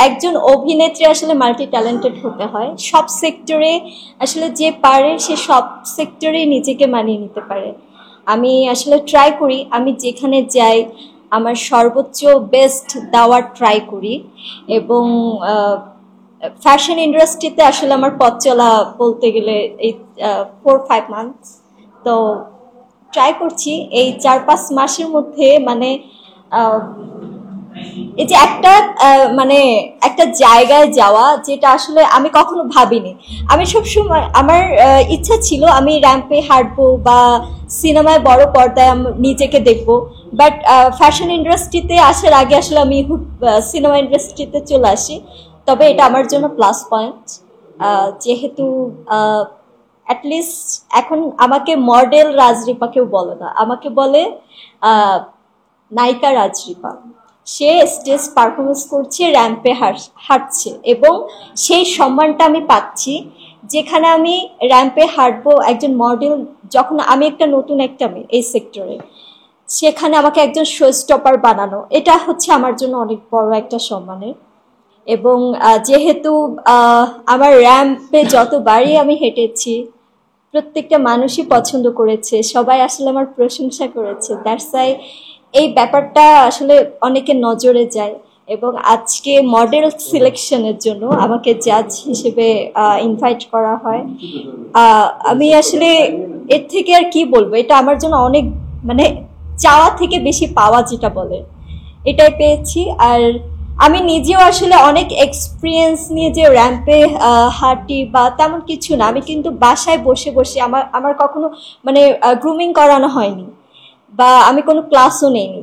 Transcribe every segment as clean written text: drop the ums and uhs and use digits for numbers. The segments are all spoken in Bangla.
একজন অভিনেত্রী আসলে মাল্টি ট্যালেন্টেড হতে হয়, সব সেক্টরে আসলে যে পারে সে সব সেক্টরে নিজেকে মানিয়ে নিতে পারে। আমি আসলে ট্রাই করি, আমি যেখানে যাই আমার সর্বোচ্চ বেস্ট দেওয়ার ট্রাই করি। এবং ফ্যাশন ইন্ডাস্ট্রিতে আসলে আমার পথ চলা বলতে গেলে এই 4-5 মান্থ। তো ট্রাই করছি এই 4-5 মাসের মধ্যে, মানে এই যে একটা মানে একটা জায়গায় যাওয়া যেটা আসলে আমি কখনো ভাবিনি। আমি সবসময় আমার ইচ্ছা ছিল আমি র্যাম্পে হাঁটবো বা সিনেমায় বড় পর্দায় নিজেকে দেখবো, বাট ফ্যাশন ইন্ডাস্ট্রিতে আসার আগে আসলে আমি সিনেমা ইন্ডাস্ট্রিতে চলে আসি। তবে এটা আমার জন্য প্লাস পয়েন্ট, যেহেতু অ্যাটলিস্ট এখন আমাকে মডেল রাজরিপা কেউ বলে না, আমাকে বলে নায়িকা রাজরিপা। সে স্টেজ পারফরমেন্স করছে, র্যাম্পে হাঁটছে, এবং সেই সম্মানটা আমি পাচ্ছি। যেখানে আমি র্যাম্পে হাঁটবো একজন মডেল, যখন আমি একটা নতুন একটা মেয়ে এই সেক্টরে, সেখানে আমাকে একজন শো স্টপার বানানো, এটা হচ্ছে আমার জন্য অনেক বড় একটা সম্মানের। এবং যেহেতু আমার র্যাম্পে যতবারই আমি হেঁটেছি প্রত্যেকটা মানুষই পছন্দ করেছে, সবাই আসলে আমার প্রশংসা করেছে, দ্যাটস ওয়াই এই ব্যাপারটা আসলে অনেকের নজরে যায়। এবং আজকে মডেল সিলেকশনের জন্য আমাকে জাজ হিসেবে ইনভাইট করা হয়। আমি আসলে এর থেকে আর কি বলবো, এটা আমার জন্য অনেক, মানে চাওয়া থেকে বেশি পাওয়া যেটা বলে, এটাই পেয়েছি। আর আমি নিজেও আসলে অনেক এক্সপিরিয়েন্স নিয়ে যে র্যাম্পে হাঁটি বা তেমন কিছু না, আমি কিন্তু বাসায় বসে বসে আমার আমার কখনো মানে গ্রুমিং করানো হয়নি বা আমি কোনো ক্লাসও নেইনি।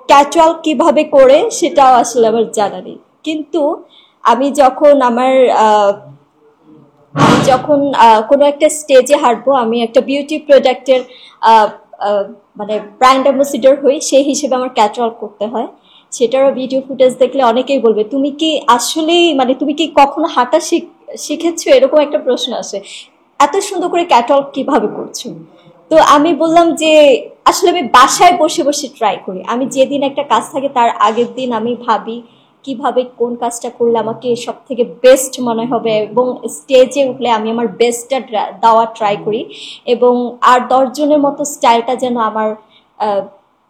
ক্যাচুয়াল কিভাবে করে সেটাও আসলে আমার জানা নেই। কিন্তু আমি যখন কোনো একটা স্টেজে হাঁটবো, আমি একটা বিউটি প্রোডাক্টের মানে ব্র্যান্ড অ্যাম্বাসিডর হই, সেই হিসেবে আমার ক্যাচুয়াল করতে হয়। সেটারও ভিডিও ফুটেজ দেখলে অনেকেই বলবে তুমি কি আসলেই, মানে তুমি কি কখনো হাঁটা শিখেছো, এরকম একটা প্রশ্ন আসে, এত সুন্দর করে ক্যাটওয়াক কিভাবে করছো। তো আমি বললাম যে আসলে আমি বাসায় বসে বসে ট্রাই করি। আমি যেদিন একটা কাজ থাকে তার আগের দিন আমি ভাবি কিভাবে কোন কাজটা করলে আমাকে সব থেকে বেস্ট মনে হবে, এবং স্টেজে উঠলে আমি আমার বেস্টটা দেওয়ার ট্রাই করি। এবং আর 10 জনের মতো স্টাইলটা যেন আমার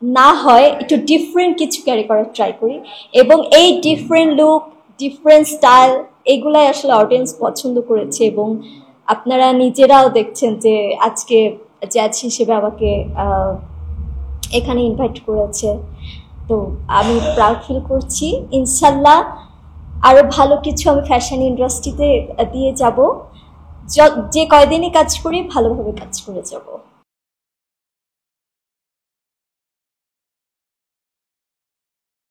না হয়, একটু ডিফারেন্ট কিছু ক্যারি করার ট্রাই করি। এবং এই ডিফারেন্ট লুক, ডিফারেন্ট স্টাইল, এগুলাই আসলে অডিয়েন্স পছন্দ করেছে। এবং আপনারা নিজেরাও দেখছেন যে আজকে জাজ হিসেবে আমাকে এখানে ইনভাইট করেছে। তো আমি প্রাউড ফিল করছি। ইনশাল্লাহ আরো ভালো কিছু আমি ফ্যাশন ইন্ডাস্ট্রিতে দিয়ে যাব। যে কয়দিনই কাজ করি ভালোভাবে কাজ করে যাব।